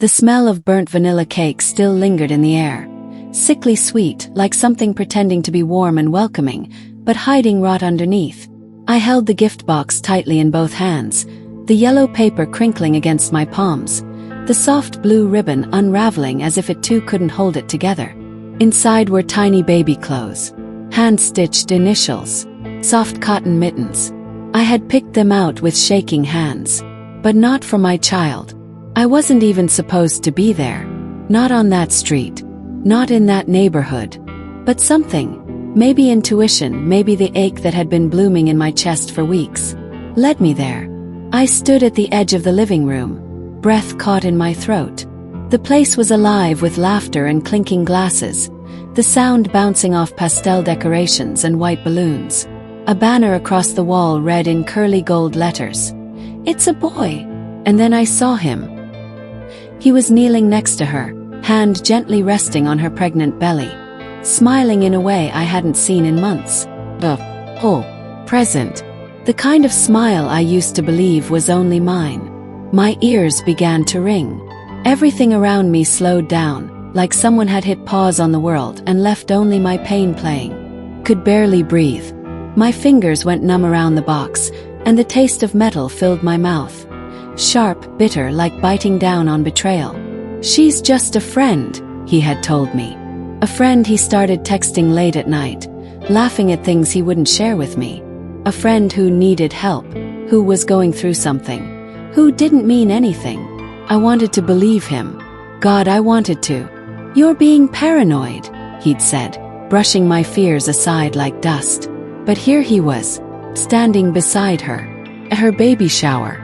The smell of burnt vanilla cake still lingered in the air. Sickly sweet, like something pretending to be warm and welcoming, but hiding rot underneath. I held the gift box tightly in both hands, the yellow paper crinkling against my palms, the soft blue ribbon unraveling as if it too couldn't hold it together. Inside were tiny baby clothes, hand-stitched initials, soft cotton mittens. I had picked them out with shaking hands. But not for my child. I wasn't even supposed to be there. Not on that street. Not in that neighborhood. But something, maybe intuition, maybe the ache that had been blooming in my chest for weeks, led me there. I stood at the edge of the living room, breath caught in my throat. The place was alive with laughter and clinking glasses, the sound bouncing off pastel decorations and white balloons. A banner across the wall read in curly gold letters, "It's a boy." And then I saw him. He was kneeling next to her, hand gently resting on her pregnant belly, smiling in a way I hadn't seen in months. Present. The kind of smile I used to believe was only mine. My ears began to ring. Everything around me slowed down, like someone had hit pause on the world and left only my pain playing. Could barely breathe. My fingers went numb around the box, and the taste of metal filled my mouth. Sharp, bitter, like biting down on betrayal. "She's just a friend," he had told me. A friend he started texting late at night, laughing at things he wouldn't share with me. A friend who needed help, who was going through something, who didn't mean anything. I wanted to believe him. God, I wanted to. "You're being paranoid," he'd said, brushing my fears aside like dust. But here he was, standing beside her, at her baby shower,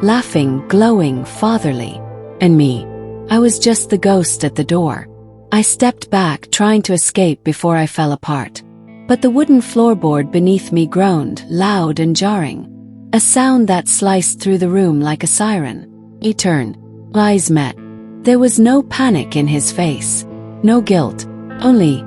laughing, glowing, fatherly. And me. I was just the ghost at the door. I stepped back, trying to escape before I fell apart. But the wooden floorboard beneath me groaned, loud and jarring. A sound that sliced through the room like a siren. He turned. Eyes met. There was no panic in his face. No guilt. Only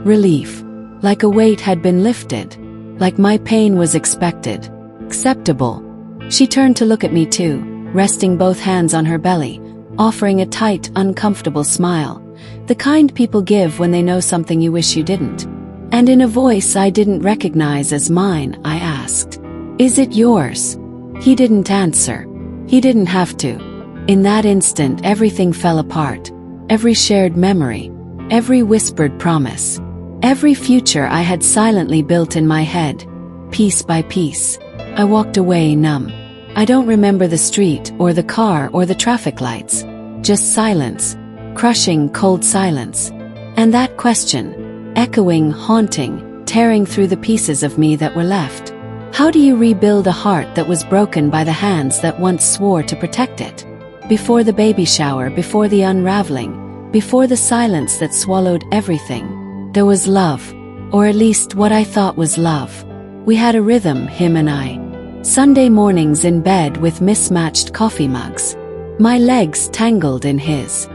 relief. Like a weight had been lifted. Like my pain was expected. Acceptable. She turned to look at me too, resting both hands on her belly, offering a tight, uncomfortable smile. The kind people give when they know something you wish you didn't. And in a voice I didn't recognize as mine, I asked, "Is it yours?" He didn't answer. He didn't have to. In that instant everything fell apart. Every shared memory. Every whispered promise. Every future I had silently built in my head. Piece by piece. I walked away numb. I don't remember the street, or the car, or the traffic lights. Just silence. Crushing, cold silence. And that question, echoing, haunting, tearing through the pieces of me that were left. How do you rebuild a heart that was broken by the hands that once swore to protect it? Before the baby shower, before the unraveling, before the silence that swallowed everything, there was love. Or at least what I thought was love. We had a rhythm, him and I. Sunday mornings in bed with mismatched coffee mugs. My legs tangled in his.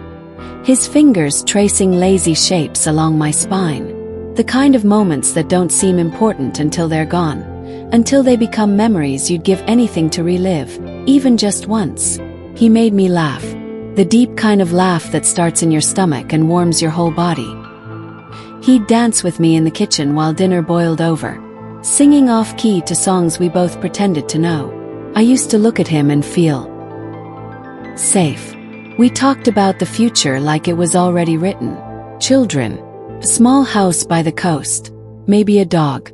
His fingers tracing lazy shapes along my spine. The kind of moments that don't seem important until they're gone. Until they become memories you'd give anything to relive, even just once. He made me laugh. The deep kind of laugh that starts in your stomach and warms your whole body. He'd dance with me in the kitchen while dinner boiled over, singing off-key to songs we both pretended to know. I used to look at him and feel safe. We talked about the future like it was already written. Children. A small house by the coast. Maybe a dog.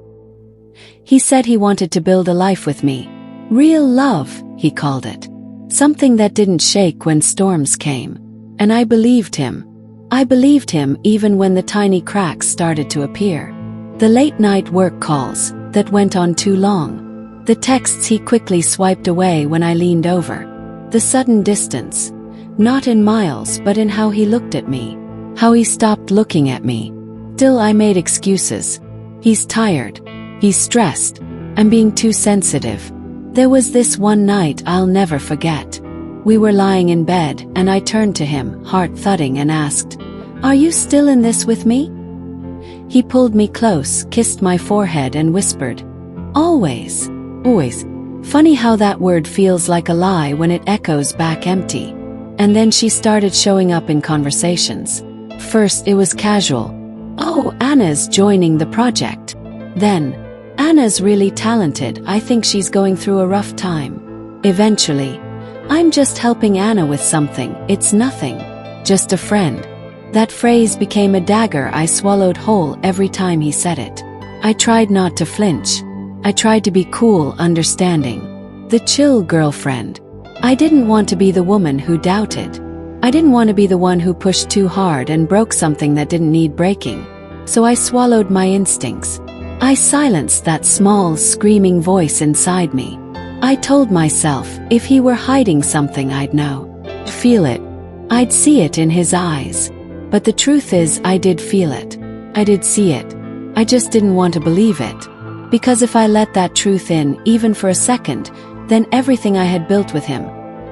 He said he wanted to build a life with me. Real love, he called it. Something that didn't shake when storms came. And I believed him. I believed him even when the tiny cracks started to appear. The late-night work calls that went on too long. The texts he quickly swiped away when I leaned over. The sudden distance. Not in miles, but in how he looked at me. How he stopped looking at me. Still I made excuses. He's tired. He's stressed. I'm being too sensitive. There was this one night I'll never forget. We were lying in bed, and I turned to him, heart thudding, and asked, "Are you still in this with me?" He pulled me close, kissed my forehead, and whispered, "Always. Always." Funny how that word feels like a lie when it echoes back empty. And then she started showing up in conversations. First it was casual. "Oh, Anna's joining the project." Then, "Anna's really talented, I think she's going through a rough time." Eventually, "I'm just helping Anna with something, it's nothing. Just a friend." That phrase became a dagger I swallowed whole every time he said it. I tried not to flinch. I tried to be cool, understanding. The chill girlfriend. I didn't want to be the woman who doubted. I didn't want to be the one who pushed too hard and broke something that didn't need breaking. So I swallowed my instincts. I silenced that small, screaming voice inside me. I told myself, if he were hiding something, I'd know. Feel it. I'd see it in his eyes. But the truth is, I did feel it. I did see it. I just didn't want to believe it. Because if I let that truth in, even for a second, then everything I had built with him,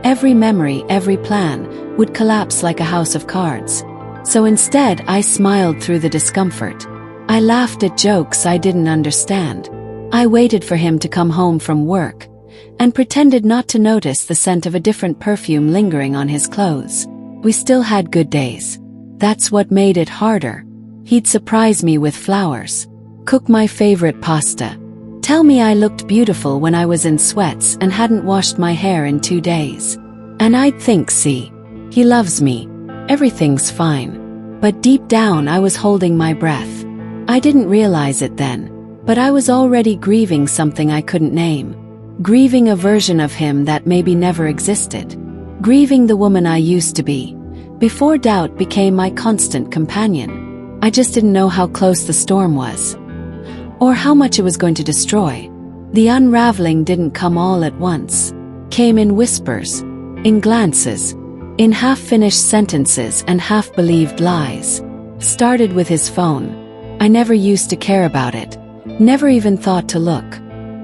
every memory, every plan, would collapse like a house of cards. So instead, I smiled through the discomfort. I laughed at jokes I didn't understand. I waited for him to come home from work, and pretended not to notice the scent of a different perfume lingering on his clothes. We still had good days. That's what made it harder. He'd surprise me with flowers, cook my favorite pasta, tell me I looked beautiful when I was in sweats and hadn't washed my hair in 2 days. And I'd think, see, he loves me. Everything's fine. But deep down I was holding my breath. I didn't realize it then, but I was already grieving something I couldn't name. Grieving a version of him that maybe never existed. Grieving the woman I used to be, before doubt became my constant companion. I just didn't know how close the storm was, or how much it was going to destroy. The unraveling didn't come all at once. Came in whispers, in glances, in half-finished sentences and half-believed lies. Started with his phone. I never used to care about it, never even thought to look.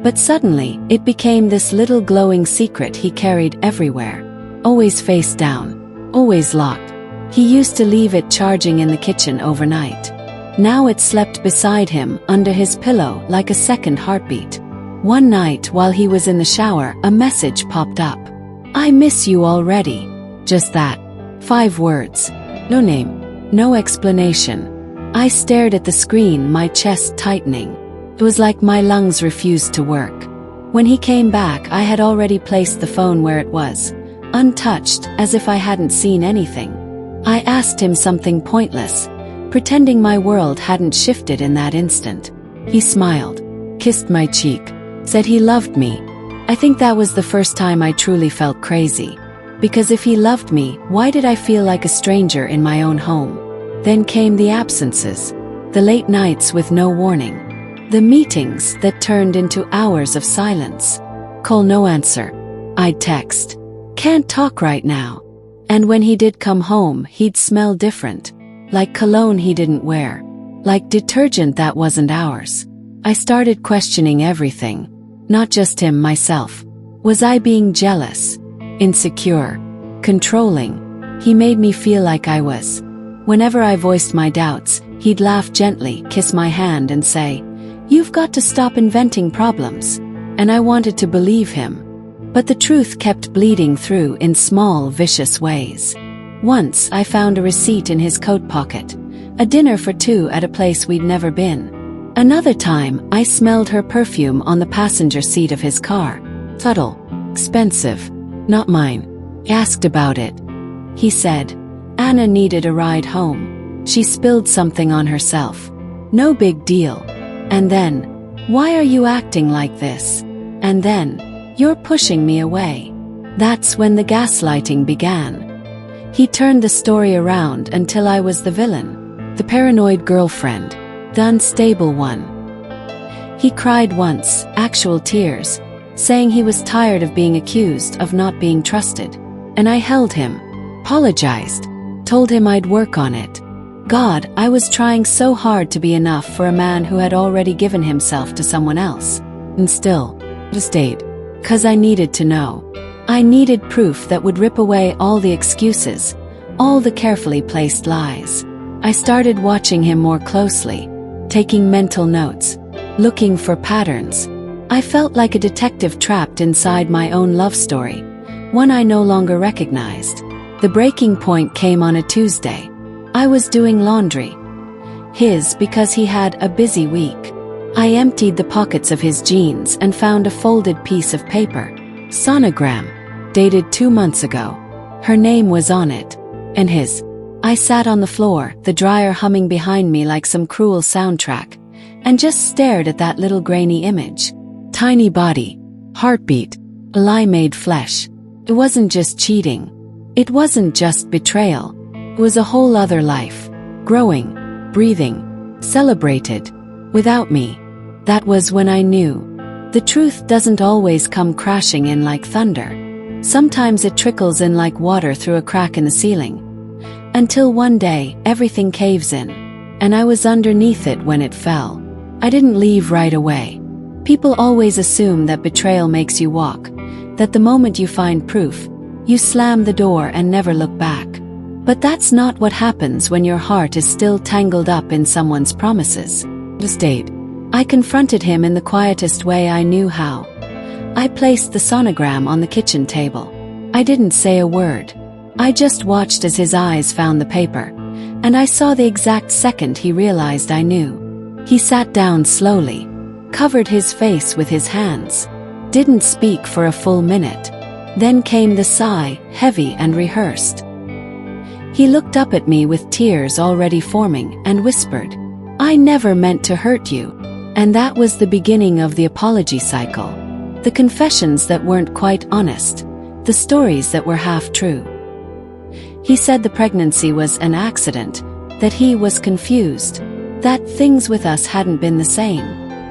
But suddenly, it became this little glowing secret he carried everywhere. Always face down, always locked. He used to leave it charging in the kitchen overnight. Now it slept beside him, under his pillow, like a second heartbeat. One night while he was in the shower, a message popped up. "I miss you already." Just that. 5 words. No name. No explanation. I stared at the screen, my chest tightening. It was like my lungs refused to work. When he came back, I had already placed the phone where it was, untouched, as if I hadn't seen anything. I asked him something pointless, pretending my world hadn't shifted in that instant. He smiled, kissed my cheek, said he loved me. I think that was the first time I truly felt crazy. Because if he loved me, why did I feel like a stranger in my own home? Then came the absences, the late nights with no warning, the meetings that turned into hours of silence. Call, no answer. I'd text, "Can't talk right now." And when he did come home, he'd smell different. Like cologne he didn't wear. Like detergent that wasn't ours. I started questioning everything. Not just him, myself. Was I being jealous? Insecure? Controlling? He made me feel like I was. Whenever I voiced my doubts, he'd laugh gently, kiss my hand and say, "You've got to stop inventing problems." And I wanted to believe him. But the truth kept bleeding through in small, vicious ways. Once I found a receipt in his coat pocket. A dinner for 2 at a place we'd never been. Another time, I smelled her perfume on the passenger seat of his car. Subtle. Expensive. Not mine. I asked about it. He said, Anna needed a ride home. She spilled something on herself. No big deal. And then, why are you acting like this? And then, you're pushing me away. That's when the gaslighting began. He turned the story around until I was the villain. The paranoid girlfriend. The unstable one. He cried once, actual tears, saying he was tired of being accused of not being trusted. And I held him, apologized, told him I'd work on it. God, I was trying so hard to be enough for a man who had already given himself to someone else. And still, I stayed. 'Cause I needed to know. I needed proof that would rip away all the excuses, all the carefully placed lies. I started watching him more closely, taking mental notes, looking for patterns. I felt like a detective trapped inside my own love story, one I no longer recognized. The breaking point came on a Tuesday. I was doing laundry. His, because he had a busy week. I emptied the pockets of his jeans and found a folded piece of paper. Sonogram. Dated 2 months ago. Her name was on it. And his. I sat on the floor, the dryer humming behind me like some cruel soundtrack, and just stared at that little grainy image. Tiny body. Heartbeat. A lie made flesh. It wasn't just cheating. It wasn't just betrayal. It was a whole other life. Growing. Breathing. Celebrated. Without me. That was when I knew. The truth doesn't always come crashing in like thunder. Sometimes it trickles in like water through a crack in the ceiling. Until one day, everything caves in. And I was underneath it when it fell. I didn't leave right away. People always assume that betrayal makes you walk, that the moment you find proof, you slam the door and never look back. But that's not what happens when your heart is still tangled up in someone's promises. I confronted him in the quietest way I knew how. I placed the sonogram on the kitchen table. I didn't say a word. I just watched as his eyes found the paper, and I saw the exact second he realized I knew. He sat down slowly, covered his face with his hands, didn't speak for a full minute. Then came the sigh, heavy and rehearsed. He looked up at me with tears already forming and whispered, "I never meant to hurt you." And that was the beginning of the apology cycle. The confessions that weren't quite honest, the stories that were half true. He said the pregnancy was an accident, that he was confused, that things with us hadn't been the same.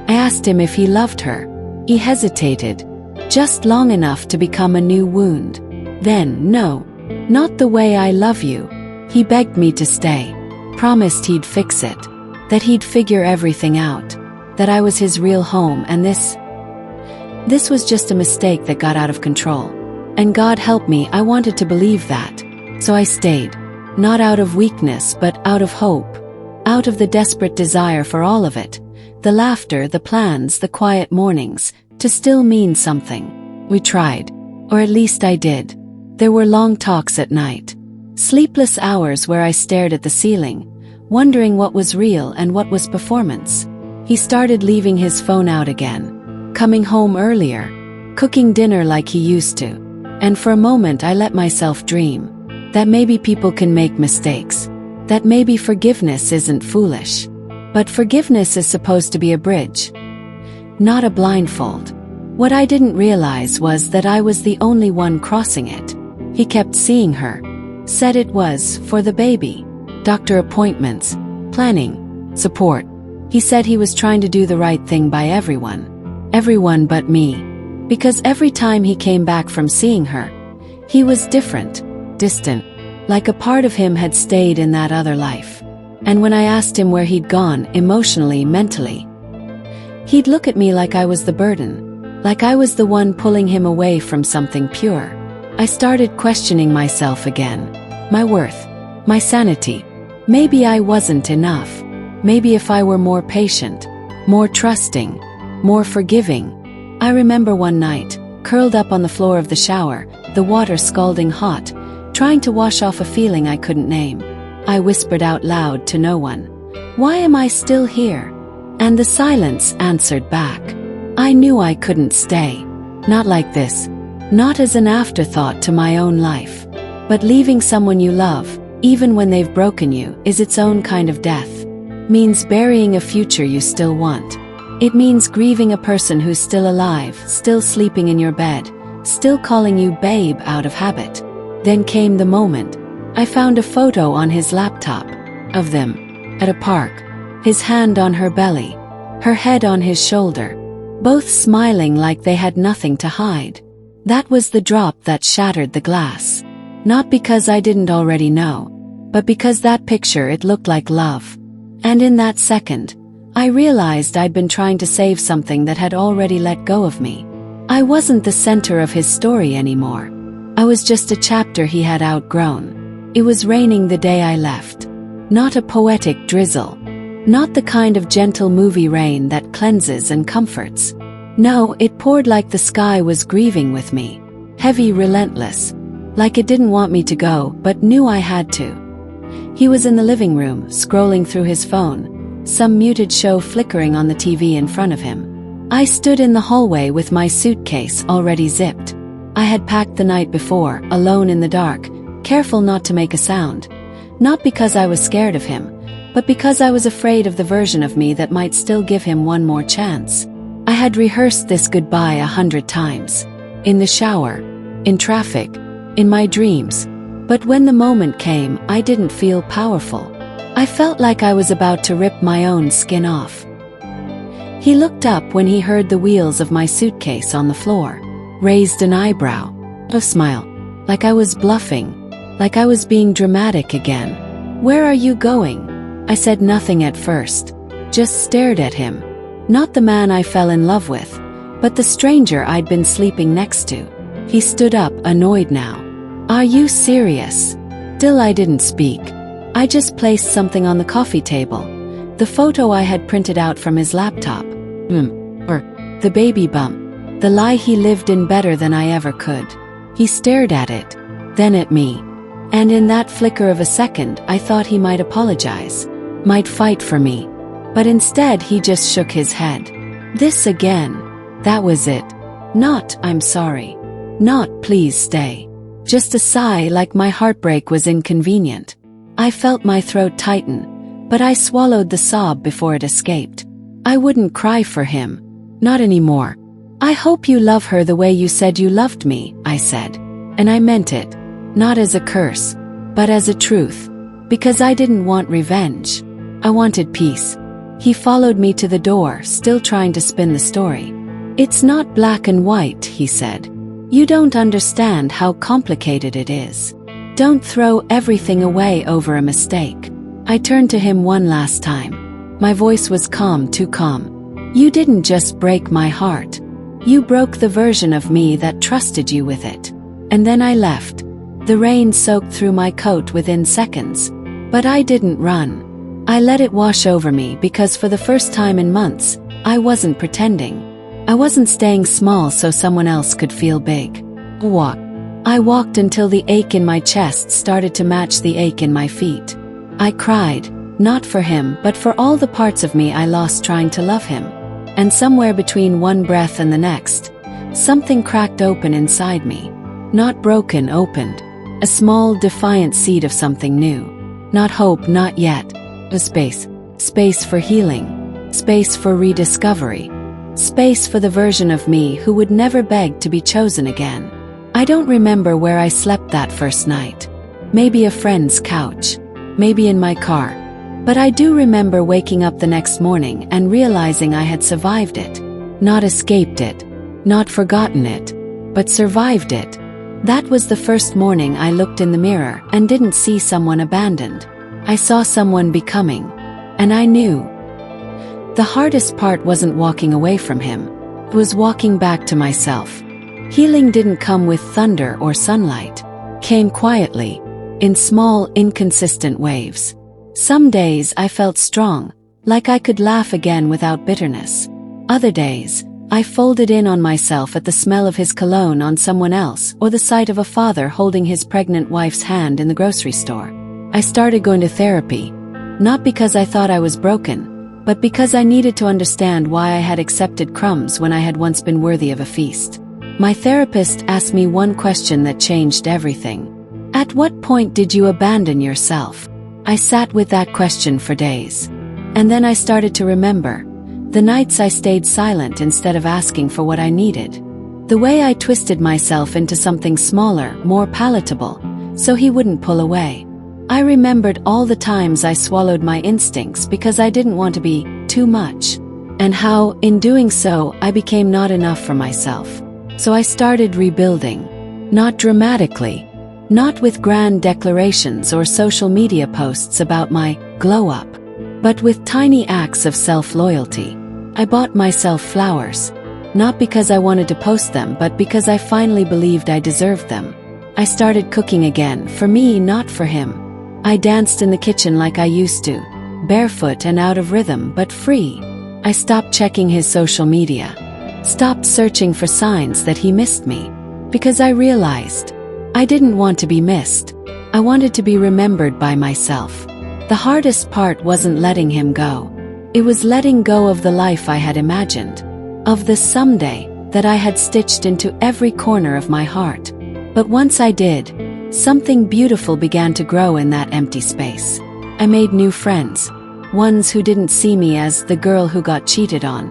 I asked him if he loved her. He hesitated, just long enough to become a new wound. Then, no, not the way I love you. He begged me to stay, promised he'd fix it, that he'd figure everything out, that I was his real home, and this was just a mistake that got out of control. And God help me, I wanted to believe that. So I stayed, not out of weakness but out of hope, out of the desperate desire for all of it, the laughter, the plans, the quiet mornings, to still mean something. We tried, or at least I did. There were long talks at night, sleepless hours where I stared at the ceiling, wondering what was real and what was performance. He started leaving his phone out again, coming home earlier, cooking dinner like he used to. And for a moment I let myself dream that maybe people can make mistakes, that maybe forgiveness isn't foolish. But forgiveness is supposed to be a bridge, not a blindfold. What I didn't realize was that I was the only one crossing it. He kept seeing her, said it was for the baby, doctor appointments, planning, support. He said he was trying to do the right thing by everyone but me. Because every time he came back from seeing her, he was different, distant, like a part of him had stayed in that other life. And when I asked him where he'd gone, emotionally, mentally, he'd look at me like I was the burden, like I was the one pulling him away from something pure. I started questioning myself again, my worth, my sanity. Maybe I wasn't enough. Maybe if I were more patient, more trusting, more forgiving. I remember one night, curled up on the floor of the shower, the water scalding hot, trying to wash off a feeling I couldn't name. I whispered out loud to no one, "Why am I still here?" And the silence answered back. I knew I couldn't stay. Not like this. Not as an afterthought to my own life. But leaving someone you love, even when they've broken you, is its own kind of death. Means burying a future you still want. It means grieving a person who's still alive, still sleeping in your bed, still calling you babe out of habit. Then came the moment. I found a photo on his laptop of them at a park, his hand on her belly, her head on his shoulder, both smiling like they had nothing to hide. That was the drop that shattered the glass. Not because I didn't already know, but because that picture, it looked like love. And in that second, I realized I'd been trying to save something that had already let go of me. I wasn't the center of his story anymore. I was just a chapter he had outgrown. It was raining the day I left. Not a poetic drizzle. Not the kind of gentle movie rain that cleanses and comforts. No, it poured like the sky was grieving with me. Heavy, relentless. like it didn't want me to go but knew I had to. He was in the living room, scrolling through his phone, some muted show flickering on the TV in front of him. I stood in the hallway with my suitcase already zipped. I had packed the night before, alone in the dark, careful not to make a sound. Not because I was scared of him, but because I was afraid of the version of me that might still give him one more chance. I had rehearsed this goodbye 100 times. In the shower, in traffic, in my dreams. But when the moment came, I didn't feel powerful. I felt like I was about to rip my own skin off. He looked up when he heard the wheels of my suitcase on the floor, raised an eyebrow, a smile, like I was bluffing, like I was being dramatic again. "Where are you going?" I said nothing at first, just stared at him. Not the man I fell in love with, but the stranger I'd been sleeping next to. He stood up, annoyed now. "Are you serious?" Still I didn't speak. I just placed something on the coffee table. The photo I had printed out from his laptop. Or the baby bump. The lie he lived in better than I ever could. He stared at it, then at me. And in that flicker of a second, I thought he might apologize, might fight for me. But instead he just shook his head. This again. That was it. Not, "I'm sorry." Not, "Please stay." Just a sigh, like my heartbreak was inconvenient. I felt my throat tighten, but I swallowed the sob before it escaped. I wouldn't cry for him. Not anymore. "I hope you love her the way you said you loved me," I said. And I meant it. Not as a curse, but as a truth. Because I didn't want revenge. I wanted peace. He followed me to the door, still trying to spin the story. "It's not black and white," he said. "You don't understand how complicated it is. Don't throw everything away over a mistake." I turned to him one last time. My voice was calm, too calm. "You didn't just break my heart. You broke the version of me that trusted you with it." And then I left. The rain soaked through my coat within seconds. But I didn't run. I let it wash over me because for the first time in months, I wasn't pretending. I wasn't staying small so someone else could feel big. I walked until the ache in my chest started to match the ache in my feet. I cried, not for him but for all the parts of me I lost trying to love him. And somewhere between one breath and the next, something cracked open inside me. Not broken, opened. A small, defiant seed of something new. Not hope, not yet. A space. Space for healing. Space for rediscovery. Space for the version of me who would never beg to be chosen again. I don't remember where I slept that first night. Maybe a friend's couch. Maybe in my car. But I do remember waking up the next morning and realizing I had survived it. Not escaped it. Not forgotten it. But survived it. That was the first morning I looked in the mirror and didn't see someone abandoned. I saw someone becoming. And I knew. The hardest part wasn't walking away from him. It was walking back to myself. Healing didn't come with thunder or sunlight. Came quietly. In small, inconsistent waves. Some days I felt strong, like I could laugh again without bitterness. Other days, I folded in on myself at the smell of his cologne on someone else or the sight of a father holding his pregnant wife's hand in the grocery store. I started going to therapy. Not because I thought I was broken, but because I needed to understand why I had accepted crumbs when I had once been worthy of a feast. My therapist asked me one question that changed everything. At what point did you abandon yourself? I sat with that question for days. And then I started to remember. The nights I stayed silent instead of asking for what I needed. The way I twisted myself into something smaller, more palatable, so he wouldn't pull away. I remembered all the times I swallowed my instincts because I didn't want to be too much. And how, in doing so, I became not enough for myself. So I started rebuilding. Not dramatically. Not with grand declarations or social media posts about my glow-up. But with tiny acts of self-loyalty. I bought myself flowers. Not because I wanted to post them but because I finally believed I deserved them. I started cooking again, for me, not for him. I danced in the kitchen like I used to, barefoot and out of rhythm but free. I stopped checking his social media. Stopped searching for signs that he missed me. Because I realized, I didn't want to be missed. I wanted to be remembered by myself. The hardest part wasn't letting him go. It was letting go of the life I had imagined, of the someday that I had stitched into every corner of my heart. But once I did, something beautiful began to grow in that empty space. I made new friends, ones who didn't see me as the girl who got cheated on,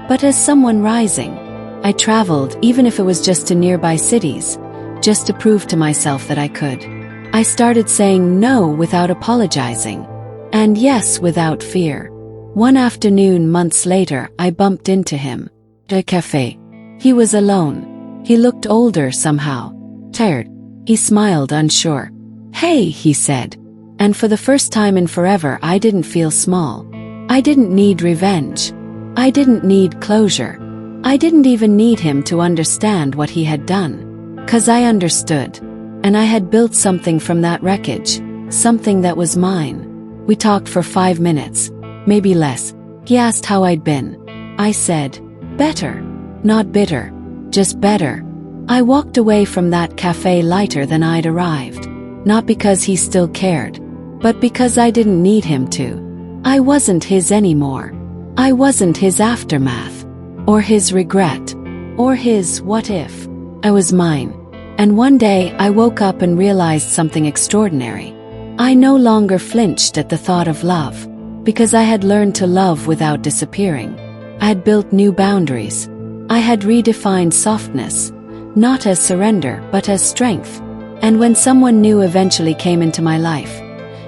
but as someone rising. I traveled, even if it was just to nearby cities, just to prove to myself that I could. I started saying no without apologizing, and yes without fear. One afternoon months later, I bumped into him at a cafe. He was alone. He looked older somehow, tired. He smiled, unsure. "Hey," he said. And for the first time in forever, I didn't feel small. I didn't need revenge. I didn't need closure. I didn't even need him to understand what he had done. 'Cause I understood. And I had built something from that wreckage, something that was mine. We talked for 5 minutes, maybe less. He asked how I'd been. I said, better. Not bitter, just better. I walked away from that cafe lighter than I'd arrived. Not because he still cared, but because I didn't need him to. I wasn't his anymore. I wasn't his aftermath, or his regret, or his what if. I was mine. And one day I woke up and realized something extraordinary. I no longer flinched at the thought of love, because I had learned to love without disappearing. I had built new boundaries. I had redefined softness, not as surrender but as strength. And when someone new eventually came into my life,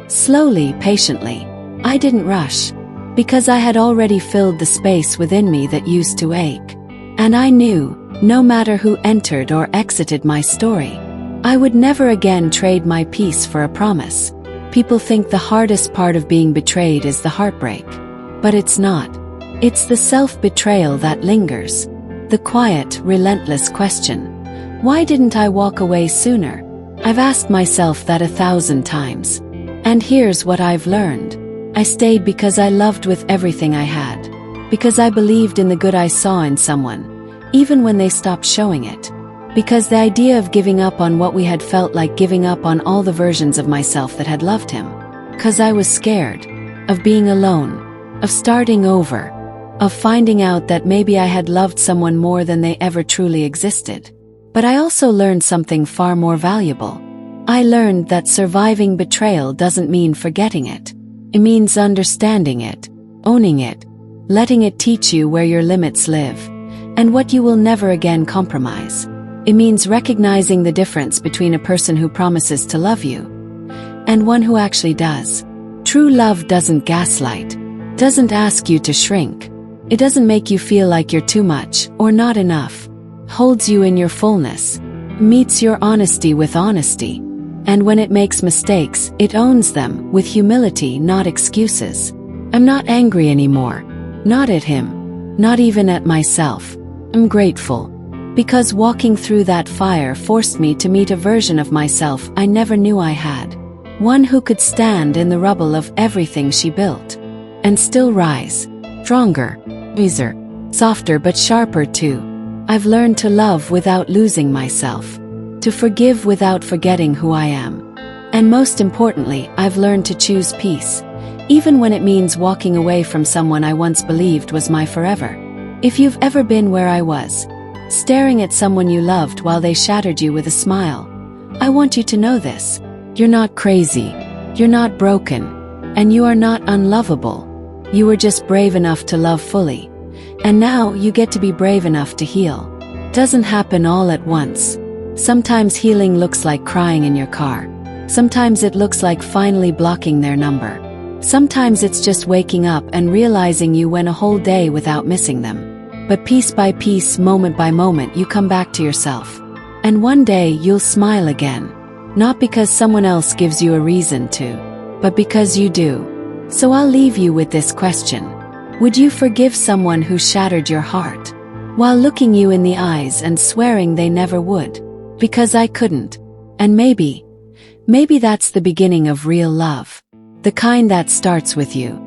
slowly, patiently, I didn't rush, because I had already filled the space within me that used to ache. And I knew, no matter who entered or exited my story, I would never again trade my peace for a promise. People think the hardest part of being betrayed is the heartbreak. But it's not. It's the self-betrayal that lingers. The quiet, relentless question. Why didn't I walk away sooner? I've asked myself that 1,000 times. And here's what I've learned. I stayed because I loved with everything I had. Because I believed in the good I saw in someone, even when they stopped showing it. Because the idea of giving up on what we had felt like giving up on all the versions of myself that had loved him. 'Cause I was scared of being alone, of starting over, of finding out that maybe I had loved someone more than they ever truly existed. But I also learned something far more valuable. I learned that surviving betrayal doesn't mean forgetting it. It means understanding it, owning it, letting it teach you where your limits live, and what you will never again compromise. It means recognizing the difference between a person who promises to love you and one who actually does. True love doesn't gaslight, doesn't ask you to shrink. It doesn't make you feel like you're too much or not enough. Holds you in your fullness, meets your honesty with honesty. And when it makes mistakes, it owns them with humility, not excuses. I'm not angry anymore. Not at him. Not even at myself. I'm grateful. Because walking through that fire forced me to meet a version of myself I never knew I had. One who could stand in the rubble of everything she built. And still rise. Stronger. Wiser. Softer but sharper too. I've learned to love without losing myself. To forgive without forgetting who I am. And most importantly, I've learned to choose peace. Even when it means walking away from someone I once believed was my forever. If you've ever been where I was, staring at someone you loved while they shattered you with a smile, I want you to know this. You're not crazy. You're not broken. And you are not unlovable. You were just brave enough to love fully. And now you get to be brave enough to heal. Doesn't happen all at once. Sometimes healing looks like crying in your car. Sometimes it looks like finally blocking their number. Sometimes it's just waking up and realizing you went a whole day without missing them. But piece by piece, moment by moment, you come back to yourself. And one day you'll smile again. Not because someone else gives you a reason to, but because you do. So I'll leave you with this question. Would you forgive someone who shattered your heart, while looking you in the eyes and swearing they never would? Because I couldn't. And maybe that's the beginning of real love. The kind that starts with you.